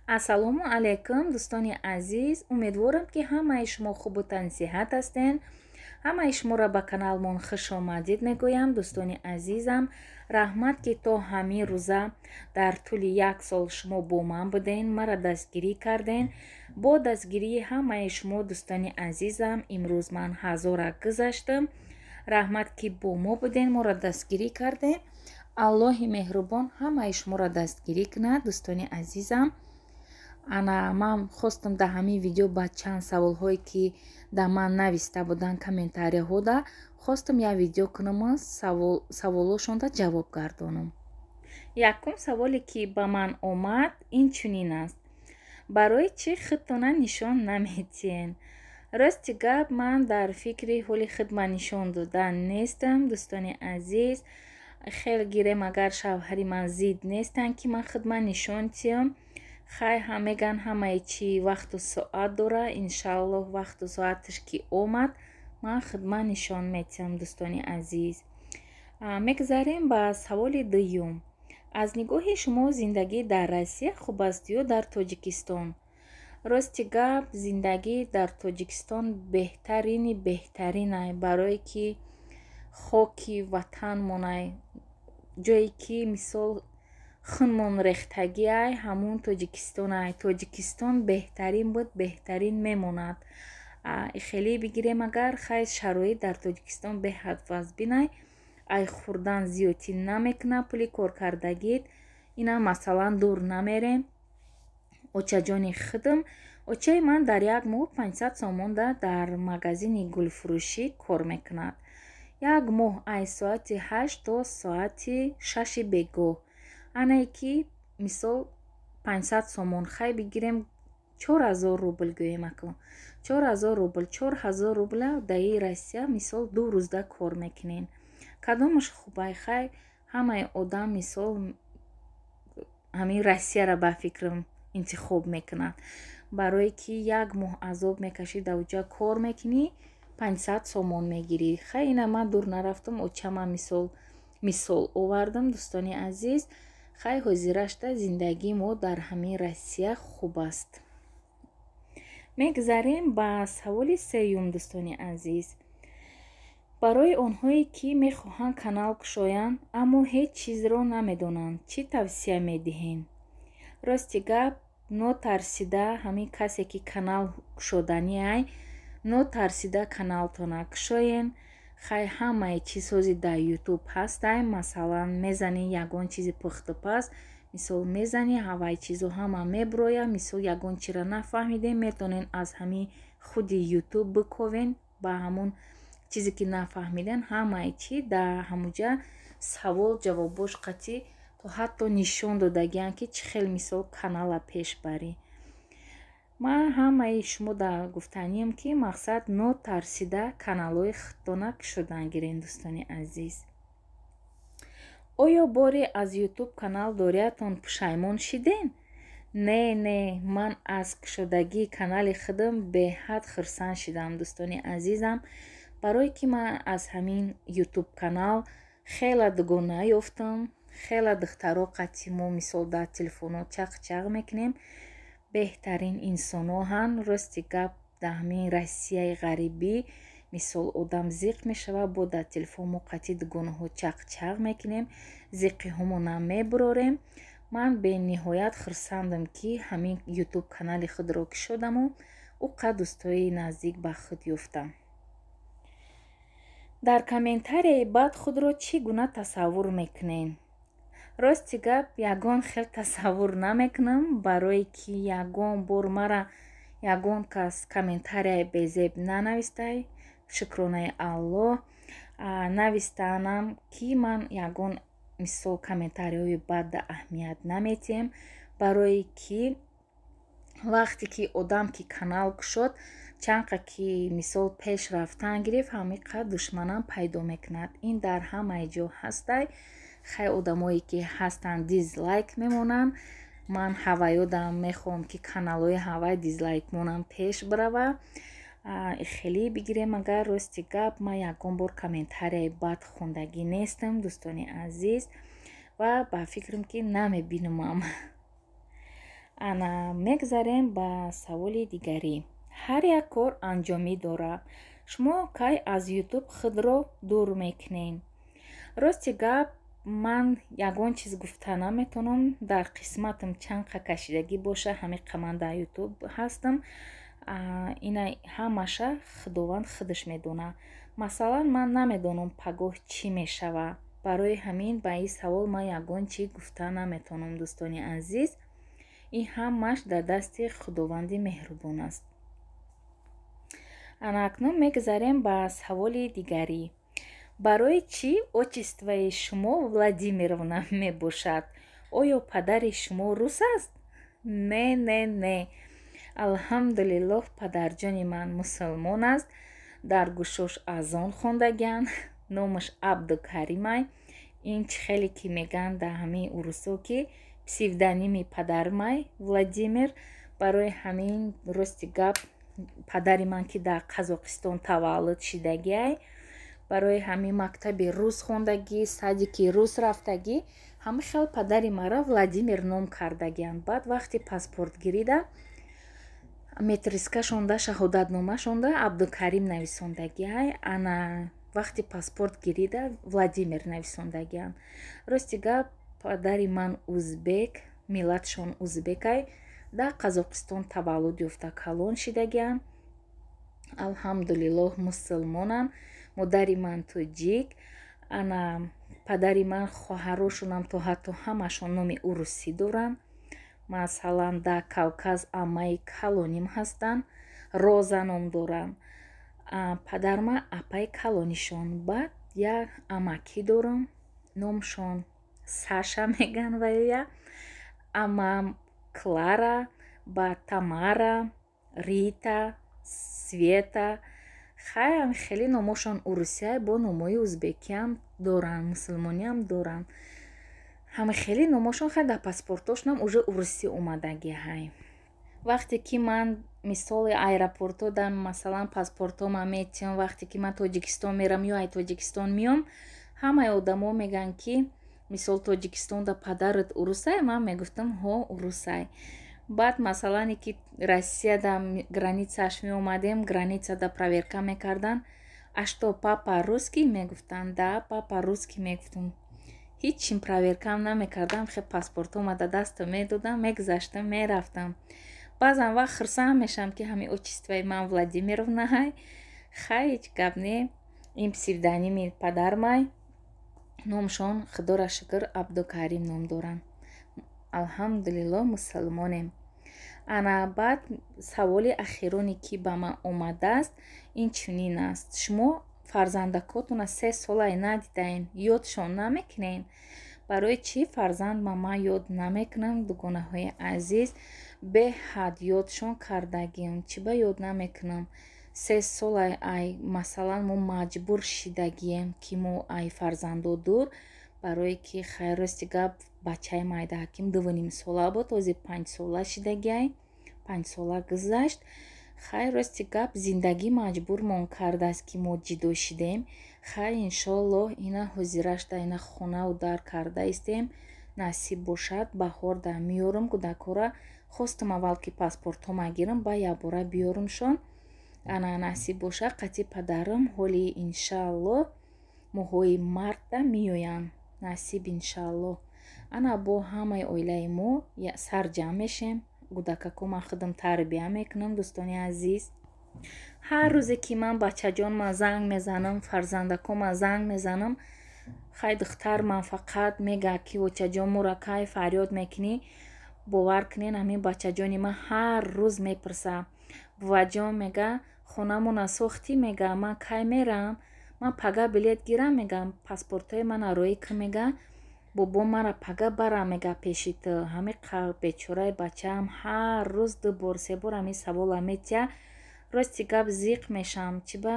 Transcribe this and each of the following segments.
Ассалому алайкум дӯстони азиз, умедворам ки ҳамаи шумо хубу тансиҳат ҳастед. Ҳамаи шуморо ба каналмон хушомадид мегӯям. Дӯстони азизам, раҳмат ки то ҳамин рӯза дар тӯли як сол шумо бо ман буден, мара дастгирӣ карден. Бо дастгирии ҳамаи шумо дӯстони азизам, имрӯз ман ҳазора гузаштам. раҳмат ки бо мо буден, моро дастгирӣ карден. аллоҳи меҳрубон ҳамаи шуморо дастгирӣ кунад. дӯстони азизам, ман хостам дар ҳамин видео ба чанд саволҳое ки дар ман нависта буданд комментарияҳода хостам як видео кунам, саволошонда ҷавоб гардонам. Якум саволе ки ба ман омад инчунин аст: барои чӣ худтона нишон наметиҳед? Рости гап, ман дар фикри ҳоли худман нишон додан нестам. дӯстони азиз, хеле гирем агар шавҳари ман зид нестанд ки ман худман нишон тиҳам. хай меган ҳамаи чӣ вақту соат дора. иншаллоҳ вақту соаташ ки омад, ман худман нишон метиҳам. дӯстони азиз, мегзарем ба саволи дуюм. аз нигоҳи шумо зиндагӣ дар Россия хуб аст ё дар Тоҷикистон? Рости гап, зиндагӣ дар Тоҷикистон беҳтарини беҳтаринай, барое ки хоки ватанмонай, ҷое ки мисол хунмон рехтагиай, ҳамун Тоҷикистонай. Тоҷикистон беҳтарин буд, беҳтарин мемонад. Хеле бигирем агар хай шароит дар Тоҷикистон беҳад вазбинай, ай хурдан зиёдтӣ намекуна, пули коркардагит ина масалан дур намерем. очаҷони худам, очаи ман дар як моҳ 500 сомонда дар магазини гулфурӯшӣ кор мекунад. Як моҳ ай соати 8 то соати 6 бегоҳ. Анае ки мисол 500 сомон хай бигирем 4000 рубл гӯем акун. 4000 рубл, 4000 рубла даи Россия мисол 2 рӯзда кор мекунен. Кадомаш хубай? Хай ҳамаи одам мисол ҳамин Россияро ба фикрам интихоб мекунад. Барое ки як моҳ азоб мекашӣ, дар оҷа кор мекунӣ, 500 сомон мегирӣ. Хай ина ман дур нарафтам, очама мисол овардам. дӯстони азиз, хай ҳозирашда зиндагии мо дар ҳамин Россия хуб аст. Мегзарем ба саволи сеюм. дӯстони азиз, барои онҳое ки мехоҳанд канал кушоянд, аммо ҳеҷ чизро намедонанд, чӣ тавсия медиҳед? Рости гап, нотарсида ҳамин касе ки канал кушоданиай, нотарсида каналтона кушоен. хай ҳамаи чизҳози дар ютуб ҳастай. Масалан, мезани ягон чизи пухтупаз, мисол мезани ҳаваи чизо ҳама меброя. мисол ягон чиро нафаҳмидем, метавонен аз ҳамин худи ютуб биковен ба ҳамун чизе ки нафаҳмиден. ҳамаи чӣ дар ҳамуҷа савол ҷавобош қатъӣ, то ҳатто нишон додагианд ки чӣ хел мисол канала пеш барӣ. ман ҳамаи шумо дар гуфтаниям ки мақсад нотарсида каналҳои худтона кушодан гирен. дӯстони азиз, оё боре аз ютуб канал дориатон пушаймон шиден? Не, ман аз кушодагии канали худам беҳад хурсанд шидам. дӯстони азизам, барое ки ман аз ҳамин ютуб канал хела дугона ёфтам. хела духтаро қатъи мо мисол дар телефонҳо чақ мекунем, беҳтарин инсоноҳанд. рости гап, дар ҳамин Россияи ғарибӣ мисол одам зиқ мешавад, бо дар телефон мо қатъи дугонаҳо чақ мекунем, зиқиҳомонам мебурорем. ман бениҳоят хурсандам ки ҳамин ютуб канали худро кушодаму ӯ қад дӯстои наздик ба худ ёфтам. дар комментарияи баъд худро чӣ гуна тасаввур мекунед? Рости гап, ягон хел тасаввур намекунам, барое ки ягон бор мара ягон кас комментарияи безеб нанавистай. шукронаи Аллоҳ, навистанам ки ман ягон мисол комментарияҳои бада аҳамият наметиҳем, барое ки вақте ки одам ки канал кушод, чанқа ки мисол пеш рафтан гирифт, ҳамин қад душманам пайдо мекунад. ин дар ҳамаи ҷо ҳастай. хай одамое ки ҳастанд дизлайк мемонанд. ман ҳаваёдам мехоҳам ки каналҳои ҳавай дизлайкмонам пеш барава. хеле бигирем агар рости гап, ман ягон бор комментарияи бад хондагӣ нестам. дӯстони азиз, ва ба фикрам ки намебинумам. ана мегзарем ба саволи дигарӣ. Ҳар як кор анҷомӣ дорад. Шумо кай аз ютуб худро дур мекунед? Рости гап, ман ягон чиз гуфта наметавонам. Дар қисматам чанқа кашидагӣ боша, ҳамиқа ман дар ютуб ҳастам. Ина ҳамаша худованд худаш медонад. Масалан, ман намедонам пагоҳ чӣ мешавад. Барои ҳамин ба ин савол ман ягон чиз гуфта наметавонам, дӯстони азиз. ин ҳамаш дар дасти худованди меҳрубон аст. Акнун мегзарем ба саволи дигарӣ. Барои чӣ отчествои шумо Владимировна мебошад? Оё падари шумо рус аст? Не. Алҳамдулиллоҳ, падарҷони ман мусулмон аст. Дар гӯшош азон хондагиан. Номаш Абдукаримай. Ин хеле ки меган дар ҳамин урусо ки псевдоними падармай Владимир. Барои ҳамин рости гап, падари ман ки дар Қазоқистон таваллуд шидагиай, барои ҳамин мактаби рус хондагӣ, садики рус рафтагӣ, ҳамин хел падари мара Владимир ном кардагиан. Баъд вақти паспорт гирида, метриска шонда, шаҳодатнома шонда Абдукарим нависондагиай. Ана вақти паспорт гирида Владимир нависондагиан. Рости гап, падари ман узбек, миллатшон узбекай, дар Қазоқистон таваллуд ёфта калон шидагиан. Алҳамдулиллоҳ, мусулмонам. Модари ман тоҷик. Ана падари ман хоҳарошонам то ҳатто ҳамашон номи урусӣ доранд. Масалан, дар Кавказ аммаи калоним ҳастанд, Роза ном доранд. Падар ман апаи калонишон. Баъд як амакӣ дорам, номшон Саша меган вая. Амам Клара, баъд Тамара, Рита, Света. Хеле номошон урусиай, бо номои узбекиам доранд, мусулмониам доранд. Ҳама хеле номошон дар паспортошонам уже урусӣ омадагиҳай. Вақте ки ман мисоли аэропортҳо дар масалан паспортома метиҳам, вақте ки ман Тоҷикистон мерам ё ай Тоҷикистон меом, ҳамаи одамо меган ки мисол Тоҷикистон да падарат урусай? Ман мегуфтам ҳо урусай. Баъд масалане ки Россия да границааш меомадем, границада проверка мекардан. А што папа русский? Мегуфтан. Да, папа русский мегуфтам. ҳиччим проверкам намекардам, хе паспортома да дастам медодам, мегузаштам, мерафтам. баъзан вақт хурсанд мешавам ки ҳамин отчествои ман Владимировна ҳай. Ҳеҷ гап не. Ин псевдоними падармай. Номшон худора шукр Абдукарим ном доранд. Алҳамдулиллоҳ, мусулмонем. Ана баъд саволи ахироне ки ба ман омадааст, ин чунин аст. Шумо фарзандакотона 3 солаи надидаен, ёдшон намекунед? Барои чӣ фарзанд ба ман ёд намекунам? Дугонаҳои азиз, беҳад ёдшон кардагиам. Чӣ ба ёд намекунам? 3 солаи ай масалан мо маҷбур шидагием ки мо ай фарзандо дур, барое ки хайр рости гап бачаи майдаҳаким 2.5 сола буд, ҳозир 5 сола шидагиай. 5 сола гузашт. Хайр рости гап зиндагӣ маҷбурмон кардааст ки мо ҷидо шидем. Хайр иншоаллоҳ ина ҳозираш да ина хонаву дар карда истем. Насиб бошад баҳор да меёрам кӯдакора. Хостам аввал ки паспортҳома гирам, ба якбора биёрамшон. Ана насиб бошад қати падарам ҳоли иншааллоҳ моҳои марта меоянд. Насиб иншааллоҳ. Ана бо ҳамаи оилаи мо сарҷамъ мешем. Кӯдакакома худам тарбия мекунам, дӯстони азиз. ҳар рӯзе ки ман бачаҷонма занг мезанам, фарзандакома занг мезанам, хай духтар ман фақат мегӯяд ки бачаҷон мора кай фарёд мекунӣ. бовар кунед, ҳамин бачаҷони ман ҳар рӯз мепурсад. буваҷон мега хонамона сохтӣ? Мега ман кай мерам? Ман пага билет гирам? Мегам паспортҳои мана рӯи кӣ? Мега бобо мара пага барам, мега пеши ту. Ҳамин бечораи бачаам ҳар рӯз 2 бор 3 бор ҳамин савола метиҳад. рости гап зиқ мешавам. Чӣ ба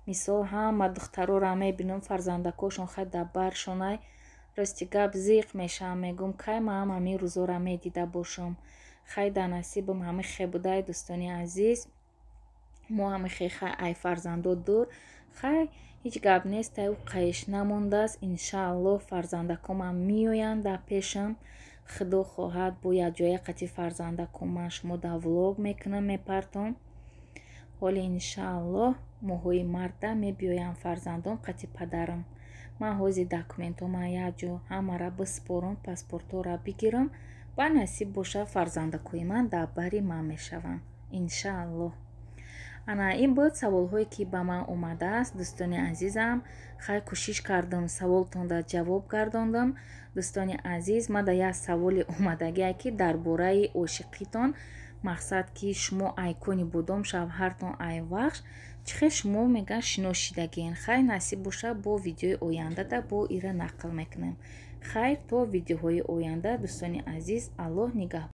мисол ҳама духтарора мебинам фарзандакошон хай дар баршонай. рости гап зиқ мешавам, мегӯям кай ман ҳамин рӯзора медида бошам. хай дар насибам ҳамин хе будай, дӯстони азиз. мо ҳамин хе хай ай фарзандо дур. хай ҳеҷ гап нест, ай қаиш намондааст. Иншааллоҳ фарзандакомам меоянд дар пешам. худо хоҳад бо якҷоя қати фарзандакум ман шумо дар влог мекунам мепартом. ҳоли иншааллоҳ моҳҳои марта мебиёям фарзандом қати падарам. ман ҳозир документома якҷо ҳамаро биспорам, паспортора бигирам. ба насиб боша фарзандакои ман дар бари ман мешаванд иншааллоҳ. ана ин буд саволҳое ки ба ман омадааст. дӯстони азизам, хай кӯшиш кардам саволтонро ҷавоб гардондам. дӯстони азиз, ман дар як саволи омадагие ки дар бораи ошиқитон, мақсад ки шумо айкони будом шавҳартон айвахш чӣ хел шумо меган шинос шидагиен. хай насиб боша бо видеои ояндада бо ира нақл мекунем. хайр то видеоҳои оянда. дӯстони азиз, аллоҳ нигаҳбон.